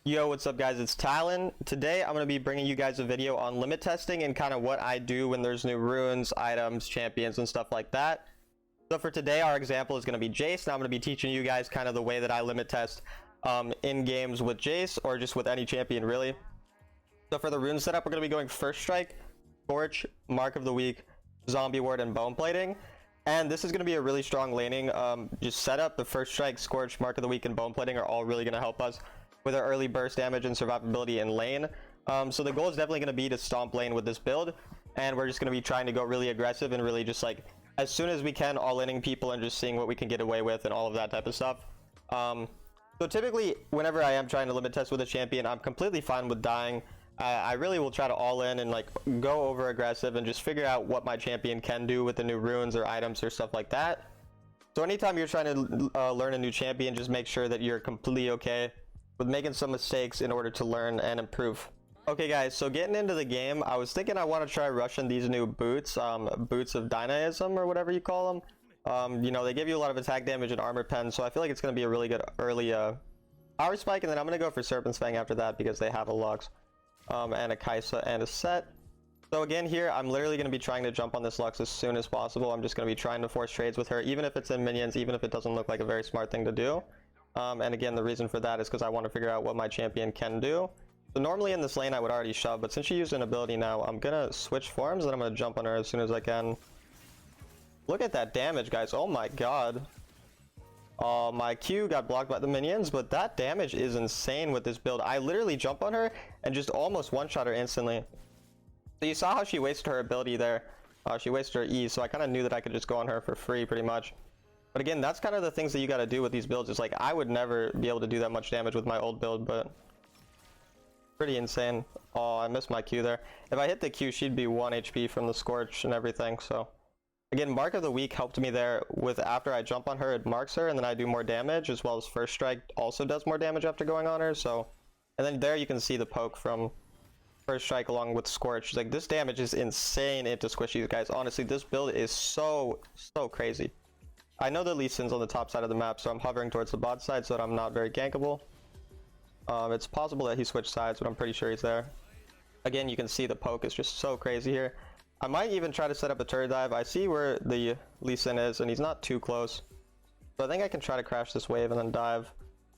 Yo, what's up guys, it's Talon. Today I'm going to be bringing you guys a video on limit testing and kind of what I do when there's new runes, items, champions, and stuff like that. So for today, our example is going to be Jace. Now I'm going to be teaching you guys kind of the way that I limit test in games with Jace, or just with any champion really. So for the rune setup, we're going to be going First Strike, Scorch, Mark of the Week, Zombie Ward, and Bone Plating. And this is going to be a really strong laning just setup. The First Strike, Scorch, Mark of the Week, and Bone Plating are all really going to help us with our early burst damage and survivability in lane. So the goal is definitely going to be to stomp lane with this build, and we're just going to be trying to go really aggressive and really just like as soon as we can all-inning people and just seeing what we can get away with and all of that type of stuff. So typically whenever I am trying to limit test with a champion, I'm completely fine with dying. I really will try to all in and like go over aggressive and just figure out what my champion can do with the new runes or items or stuff like that. So anytime you're trying to learn a new champion, just make sure that you're completely okay with making some mistakes in order to learn and improve. Okay guys, so getting into the game, I was thinking I want to try rushing these new boots, boots of dynamism or whatever you call them. You know, they give you a lot of attack damage and armor pen, so I feel like it's going to be a really good early power spike, and then I'm going to go for Serpent's Fang after that because they have a Lux, and a Kaisa and a Set. So again here, I'm literally going to be trying to jump on this Lux as soon as possible. I'm just going to be trying to force trades with her, even if it's in minions, even if it doesn't look like a very smart thing to do. And again, the reason for that is because I want to figure out what my champion can do. So normally in this lane I would already shove, but since she used an ability now, I'm gonna switch forms and I'm gonna jump on her as soon as I can. Look at that damage, guys. Oh my god. My Q got blocked by the minions, but that damage is insane with this build. I literally jump on her and just almost one-shot her instantly. So you saw how she wasted her ability there. She wasted her E, so I kind of knew that I could just go on her for free pretty much. But again, that's kind of the things that you got to do with these builds. It's like I would never be able to do that much damage with my old build, but pretty insane. Oh, I missed my Q there. If I hit the Q, she'd be 1 HP from the Scorch and everything. So again, Mark of the Week helped me there with after I jump on her, it marks her, and then I do more damage, as well as First Strike also does more damage after going on her. So, and then there you can see the poke from First Strike along with Scorch. Like this damage is insane into squishies, guys. Honestly, this build is so crazy. I know that Lee Sin's on the top side of the map, so I'm hovering towards the bot side so that I'm not very gankable. It's possible that he switched sides, but I'm pretty sure he's there. Again, you can see the poke is just so crazy here. I might even try to set up a turret dive. I see where the Lee Sin is, and he's not too close. So I think I can try to crash this wave and then dive.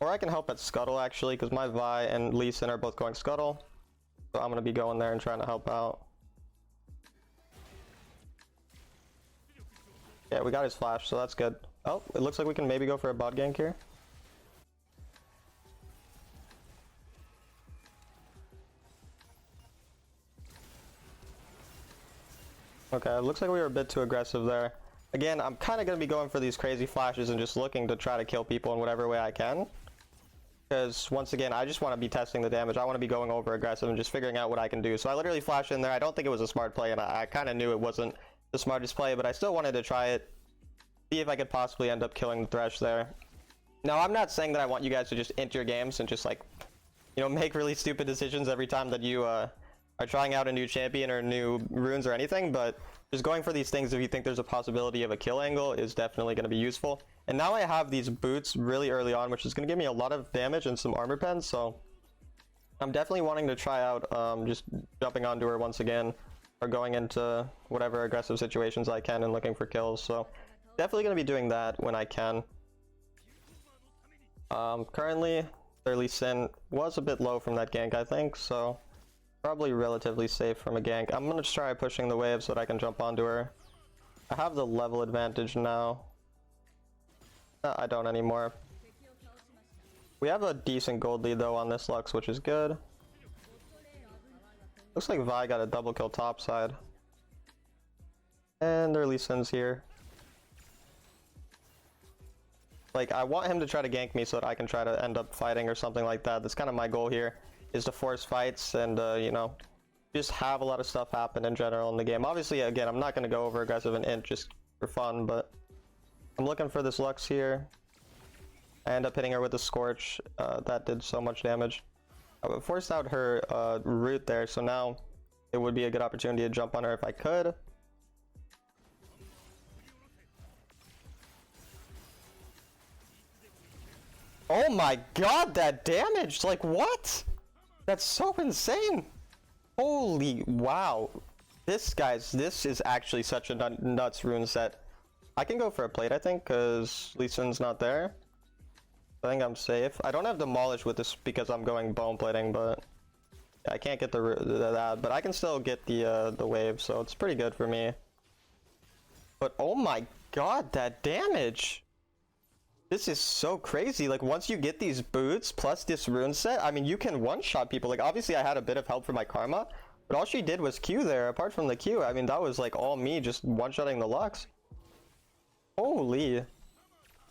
Or I can help at Scuttle, actually, because my Vi and Lee Sin are both going Scuttle. So I'm going to be going there and trying to help out. Yeah, we got his flash, so that's good. Oh, it looks like we can maybe go for a bot gank here. Okay, it looks like we were a bit too aggressive there. Again, I'm kind of going to be going for these crazy flashes and just looking to try to kill people in whatever way I can. Because once again, I just want to be testing the damage. I want to be going over aggressive and just figuring out what I can do. So I literally flashed in there. I don't think it was a smart play, and I kind of knew it wasn't the smartest play, but I still wanted to try it, see if I could possibly end up killing the Thresh there. Now, I'm not saying that I want you guys to just enter your games and just like, you know, make really stupid decisions every time that you are trying out a new champion or new runes or anything, but just going for these things if you think there's a possibility of a kill angle is definitely going to be useful. And now I have these boots really early on, which is going to give me a lot of damage and some armor pens, so I'm definitely wanting to try out just jumping onto her once again, or going into whatever aggressive situations I can and looking for kills. So definitely going to be doing that when I can. Currently their Lee Sin was a bit low from that gank, I think, so probably relatively safe from a gank. I'm going to try pushing the wave so that I can jump onto her. I have the level advantage now. I don't anymore. We have a decent gold lead though on this Lux, which is good. Looks like Vi got a double kill top side. And their Lee Sin's here. Like, I want him to try to gank me so that I can try to end up fighting or something like that. That's kind of my goal here, is to force fights and, you know, just have a lot of stuff happen in general in the game. Obviously, again, I'm not going to go over aggressive and int just for fun, but I'm looking for this Lux here. I end up hitting her with the Scorch. That did so much damage. I forced out her root there, so now it would be a good opportunity to jump on her if I could. Oh my god, that damage! Like, what? That's so insane! Holy wow. This, guys, this is actually such a nuts rune set. I can go for a plate, I think, because Lee Sin's not there. I think I'm safe. I don't have Demolish with this because I'm going bone plating, but yeah, I can't get that. But I can still get the wave, so it's pretty good for me. But oh my god, that damage! This is so crazy. Like, once you get these boots plus this rune set, I mean, you can one-shot people. Like, obviously I had a bit of help from my karma, but all she did was Q there. Apart from the Q, I mean, that was like all me just one-shotting the Lux. Holy.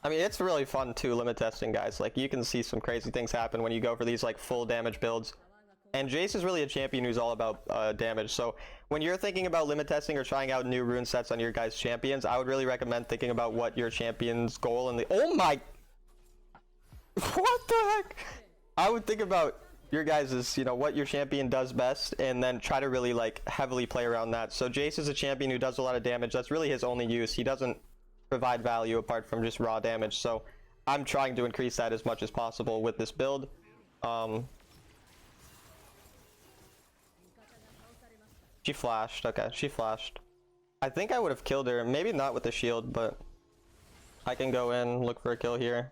I mean, it's really fun too, limit testing, guys. Like, you can see some crazy things happen when you go for these like full damage builds. And Jace is really a champion who's all about damage. So when you're thinking about limit testing or trying out new rune sets on your guys' champions, I would really recommend thinking about what your champion's goal and the— oh my— what the heck? I would think about your guys', you know, what your champion does best, and then try to really like heavily play around that. So Jace is a champion who does a lot of damage. That's really his only use. He doesn't provide value apart from just raw damage. So I'm trying to increase that as much as possible with this build. She flashed. Okay, she flashed. I think I would have killed her. Maybe not with the shield, but I can go in, look for a kill here.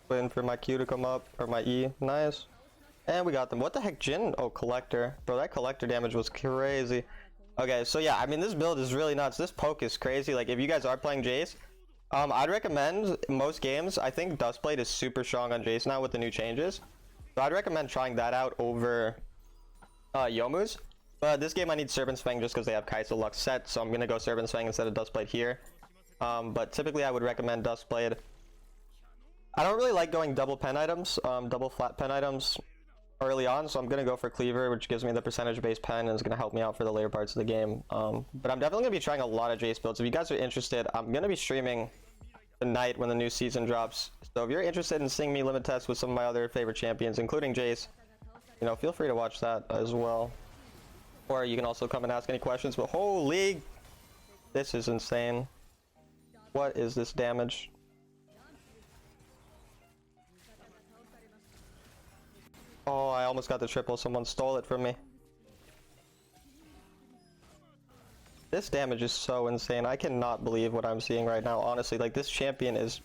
Waiting for my Q to come up, or my E. Nice. And we got them. What the heck, Jin? Oh, Collector. Bro, that Collector damage was crazy. Okay, so yeah, I mean, this build is really nuts. This poke is crazy. Like, if you guys are playing Jace, I'd recommend most games. I think Dustblade is super strong on Jace now with the new changes. So I'd recommend trying that out over Youmuu's. But this game I need Serpent's Fang just because they have Kai'Sa Lux set, so I'm going to go Serpent's Fang instead of Dustblade here. But typically I would recommend Dustblade. I don't really like going double pen items, double flat pen items early on, so I'm going to go for Cleaver, which gives me the percentage based pen and is going to help me out for the later parts of the game. But I'm definitely going to be trying a lot of Jace builds. If you guys are interested, I'm going to be streaming tonight when the new season drops. So if you're interested in seeing me limit test with some of my other favorite champions, including Jace, you know, feel free to watch that as well. Or you can also come and ask any questions. But holy, this is insane. What is this damage? Oh, I almost got the triple. Someone stole it from me. This damage is so insane. I cannot believe what I'm seeing right now. Honestly, like, this champion is—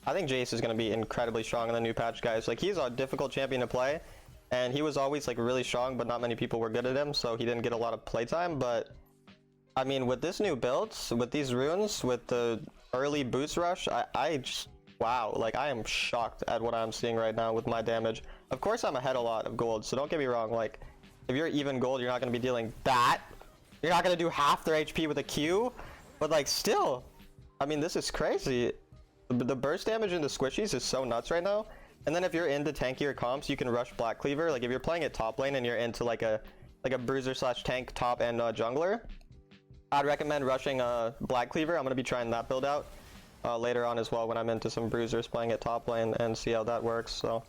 I think Jace is going to be incredibly strong in the new patch, guys. Like, he's a difficult champion to play, and he was always like really strong, but not many people were good at him, so he didn't get a lot of playtime. But I mean, with this new build, with these runes, with the early boost rush, I just— wow, like, I am shocked at what I'm seeing right now with my damage. Of course I'm ahead a lot of gold, so don't get me wrong. Like, if you're even gold, you're not going to be dealing that. You're not going to do half their HP with a Q, but like, still, I mean, this is crazy. The burst damage into squishies is so nuts right now. And then if you're into tankier comps, you can rush Black Cleaver. Like, if you're playing at top lane and you're into like a bruiser slash tank top and jungler, I'd recommend rushing Black Cleaver. I'm going to be trying that build out later on as well when I'm into some bruisers playing at top lane and see how that works. So,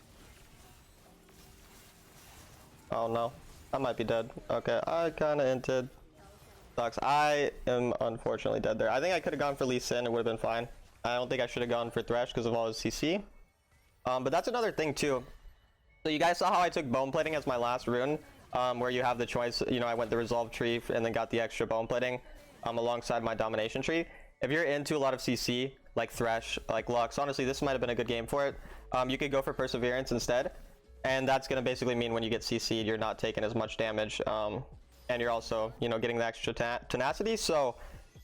oh no, I might be dead. Okay, I kind of inted. Sucks. I am unfortunately dead there. I think I could have gone for Lee Sin. It would have been fine. I don't think I should have gone for Thresh because of all his CC. But that's another thing too. So you guys saw how I took bone plating as my last rune, where you have the choice. You know, I went the resolve tree and then got the extra bone plating alongside my domination tree. If you're into a lot of CC, like Thresh, like Lux, honestly, this might have been a good game for it. You could go for Perseverance instead, and that's going to basically mean when you get CC'd, you're not taking as much damage. And you're also, you know, getting the extra tenacity, so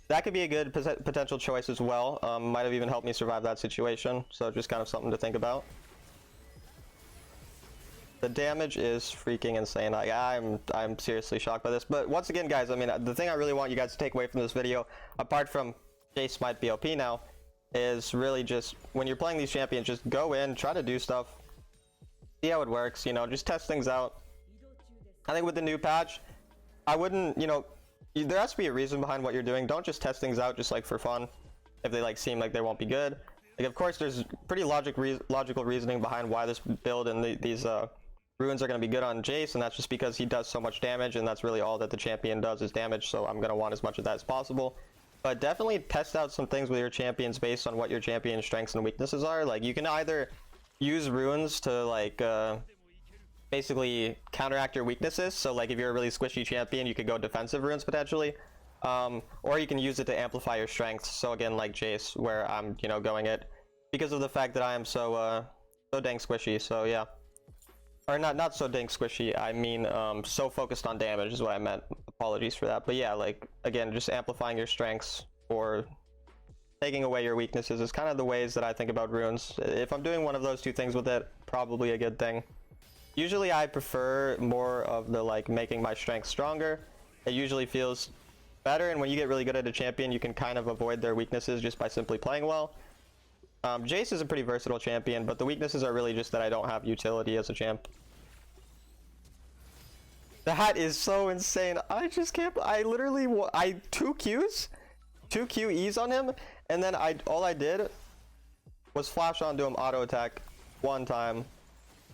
that could be a good potential choice as well. Might have even helped me survive that situation, so just kind of something to think about. The damage is freaking insane. I'm seriously shocked by this. But once again, guys, I mean, the thing I really want you guys to take away from this video, apart from Jace might be OP now, is really just when you're playing these champions, just go in, try to do stuff, see how it works, you know, just test things out. I think with the new patch, I wouldn't, you know, there has to be a reason behind what you're doing. Don't just test things out just like for fun if they like seem like they won't be good. Like, of course there's pretty logical reasoning behind why this build and these runes are going to be good on Jace, and that's just because he does so much damage, and that's really all that the champion does is damage, so I'm going to want as much of that as possible. But definitely test out some things with your champions based on what your champion's strengths and weaknesses are. Like, you can either use runes to, like, basically counteract your weaknesses. So, like, if you're a really squishy champion, you could go defensive runes potentially. Or you can use it to amplify your strengths. So, again, like Jace, where I'm, you know, going it because of the fact that I am so dang squishy. So, yeah. Or not so dang squishy, I mean so focused on damage is what I meant. Apologies for that. But yeah, like, again, just amplifying your strengths or taking away your weaknesses is kind of the ways that I think about runes. If I'm doing one of those two things with it, probably a good thing. Usually I prefer more of the, like, making my strength stronger. It usually feels better, and when you get really good at a champion, you can kind of avoid their weaknesses just by simply playing well. Jace is a pretty versatile champion, but the weaknesses are really just that I don't have utility as a champ. That is so insane. I just can't. I literally, two QEs on him, and then all I did was flash onto him, auto attack one time,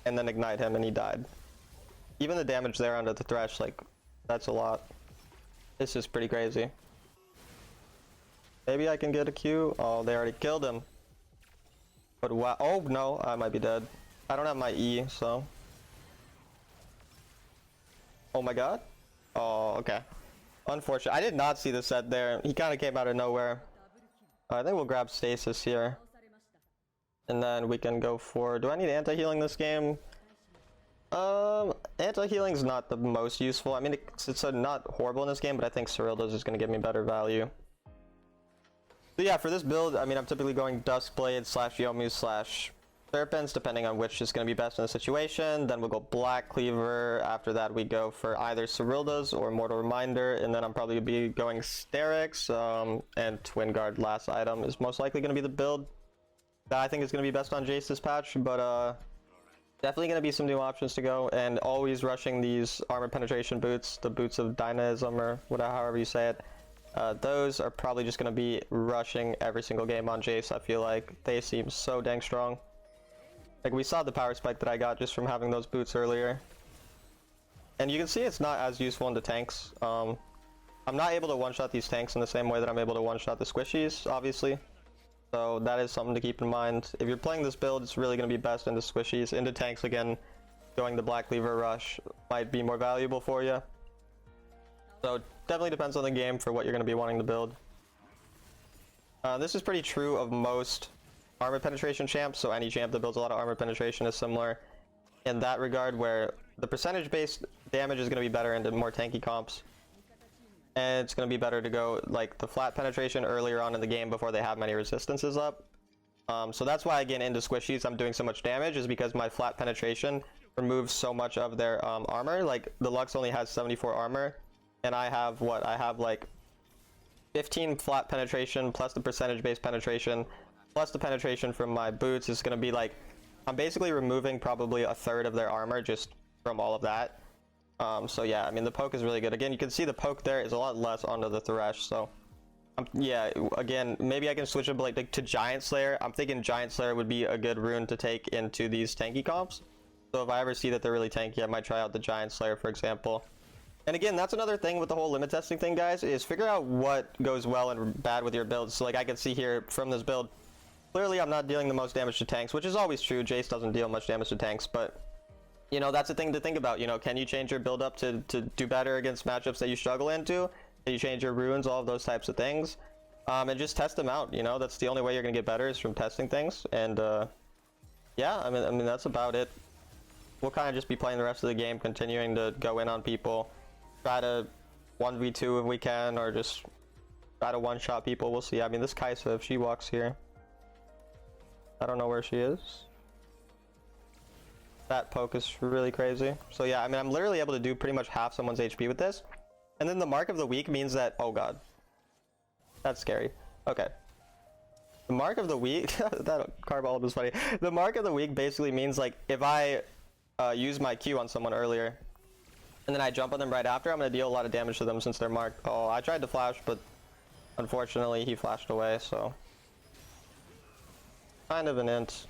and then ignite him, and he died. Even the damage there under the thresh, like, that's a lot. This is pretty crazy. Maybe I can get a Q. Oh, they already killed him. But wow. Oh no, I might be dead. I don't have my E, so. Oh my god. Oh, okay. Unfortunate. I did not see the set there. He kind of came out of nowhere. I think we'll grab stasis here. And then we can go for... Do I need anti-healing this game? Anti-healing is not the most useful. I mean, it's not horrible in this game, but I think Cyrilda's is going to give me better value. So yeah, for this build, I mean, I'm typically going Duskblade / Yomu / Serpents, depending on which is going to be best in the situation. Then we'll go Black Cleaver. After that, we go for either Cyrilda's or Mortal Reminder. And then I'm probably going to be going Sterix, and Twin Guard last item is most likely going to be the build that I think is going to be best on Jace this patch. But definitely going to be some new options to go. And always rushing these armor penetration boots, the boots of dynamism or whatever, however you say it. Those are probably just going to be rushing every single game on Jace. I feel like they seem so dang strong. Like, we saw the power spike that I got just from having those boots earlier. And you can see it's not as useful into tanks. I'm not able to one-shot these tanks in the same way that I'm able to one-shot the squishies, obviously. So that is something to keep in mind. If you're playing this build, it's really going to be best into squishies. Into tanks, again, going the Black Cleaver rush might be more valuable for you. So definitely depends on the game for what you're going to be wanting to build. This is pretty true of most armor penetration champs, so any champ that builds a lot of armor penetration is similar in that regard, where the percentage based damage is going to be better into more tanky comps, and it's going to be better to go like the flat penetration earlier on in the game before they have many resistances up. So that's why, again, into squishies I'm doing so much damage, is because my flat penetration removes so much of their armor. Like, the Lux only has 74 armor, and I have what? I have like 15 flat penetration plus the percentage based penetration plus the penetration from my boots is going to be like, I'm basically removing probably a third of their armor just from all of that. So yeah, I mean, the poke is really good. Again, you can see the poke there is a lot less onto the thresh, so yeah, again, maybe I can switch it like to Giant Slayer. I'm thinking Giant Slayer would be a good rune to take into these tanky comps. So if I ever see that they're really tanky, I might try out the Giant Slayer, for example. And again, that's another thing with the whole limit testing thing, guys, is figure out what goes well and bad with your builds. So like, I can see here from this build, clearly I'm not dealing the most damage to tanks, which is always true. Jace doesn't deal much damage to tanks, but you know, that's a thing to think about. You know, can you change your build up to do better against matchups that you struggle into? Can you change your runes, all of those types of things? And just test them out, you know? That's the only way you're gonna get better, is from testing things. And yeah, I mean that's about it. We'll kind of just be playing the rest of the game, continuing to go in on people, try to 1v2 if we can, or just try to one-shot people. We'll see. I mean, this Kaisa, if she walks here, I don't know where she is. That poke is really crazy. So yeah, I mean, I'm literally able to do pretty much half someone's HP with this. And then the mark of the week means that, oh god, that's scary. Okay. The mark of the week, that carball was funny. The mark of the week basically means, like, if I use my Q on someone earlier, and then I jump on them right after, I'm gonna deal a lot of damage to them since they're marked. Oh, I tried to flash, but unfortunately he flashed away, so. Kind of an int.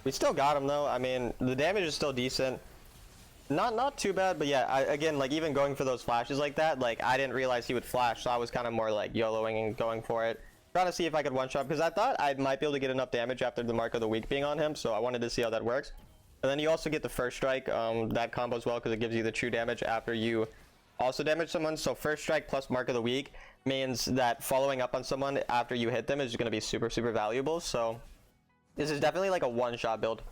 We still got him though. I mean, the damage is still decent. Not too bad, but yeah, again, like even going for those flashes like that, like I didn't realize he would flash, so I was kind of more like YOLOing and going for it. Trying to see if I could one-shot, because I thought I might be able to get enough damage after the Mark of the Week being on him, so I wanted to see how that works. And then you also get the first strike, that combo as well, because it gives you the true damage after you also damage someone. So first strike plus Mark of the Week means that following up on someone after you hit them is going to be super valuable. So this is definitely like a one-shot build.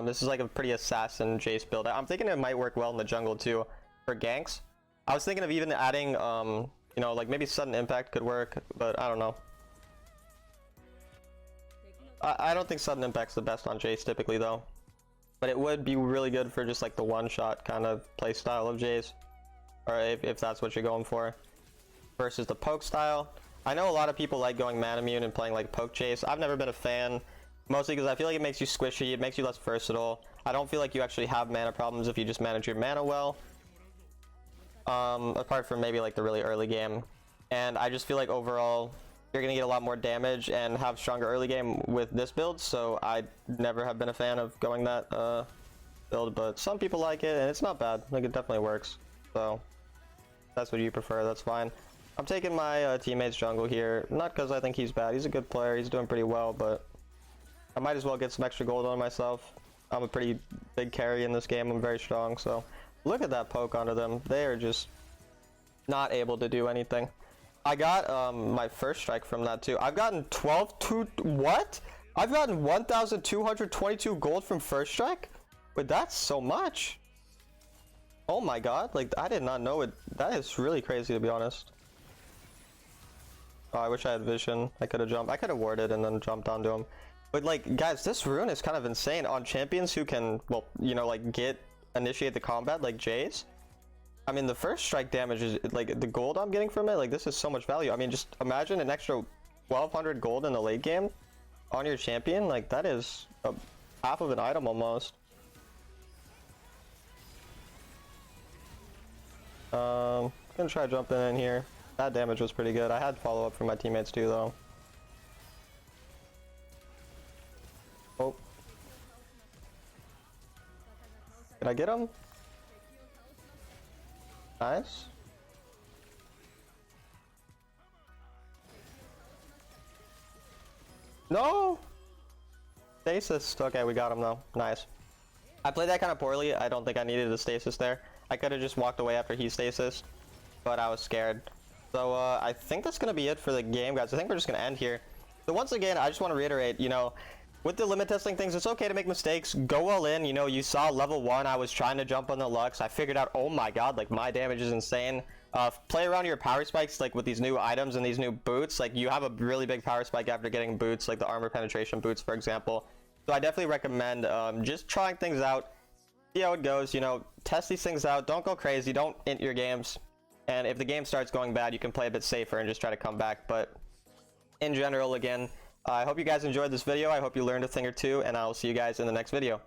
This is like a pretty assassin Jace build. I'm thinking it might work well in the jungle too for ganks. I was thinking of even adding you know, like maybe sudden impact could work, but I don't know. I don't think sudden impact's the best on Jace typically though, but it would be really good for just like the one-shot kind of play style of Jace, or if that's what you're going for, versus the poke style. I know a lot of people like going mana immune and playing like poke Jace. I've never been a fan, mostly because I feel like it makes you squishy, it makes you less versatile. I don't feel like you actually have mana problems if you just manage your mana well, apart from maybe like the really early game. And I just feel like overall you're gonna get a lot more damage and have stronger early game with this build, so I never have been a fan of going that build, but some people like it and it's not bad. Like, it definitely works. So if that's what you prefer, that's fine. I'm taking my teammate's jungle here, not because I think he's bad. He's a good player, he's doing pretty well, but I might as well get some extra gold on myself. I'm a pretty big carry in this game, I'm very strong, so look at that poke onto them. They are just not able to do anything. I got my first strike from that too. I've gotten 1,222 gold from first strike? Wait, that's so much. Oh my god, like I did not know it. That is really crazy, to be honest. Oh, I wish I had vision. I could have jumped. I could have warded and then jumped onto him. But like, guys, this rune is kind of insane on champions who can, well, you know, like initiate the combat like Jace. I mean, the first strike damage is like the gold I'm getting from it. Like, this is so much value. I mean, just imagine an extra 1,200 gold in the late game on your champion. Like, that is half of an item almost. Gonna try jumping in here. That damage was pretty good. I had follow up from my teammates too, though. Oh. Did I get him? Nice. No! Stasis. Okay, we got him though. Nice. I played that kind of poorly. I don't think I needed a stasis there. I could have just walked away after he stasis, but I was scared. So I think that's going to be it for the game, guys. I think we're just going to end here. So once again, I just want to reiterate, you know, with the limit testing things, it's okay to make mistakes. Go all in. You know, you saw level 1, I was trying to jump on the Lux. I figured out, oh my god, like my damage is insane. Play around your power spikes, like with these new items and these new boots. Like, you have a really big power spike after getting boots, like the armor penetration boots, for example. So I definitely recommend just trying things out. See how it goes, you know, test these things out. Don't go crazy. Don't int your games. And if the game starts going bad, you can play a bit safer and just try to come back. But in general, again, I hope you guys enjoyed this video. I hope you learned a thing or two, and I'll see you guys in the next video.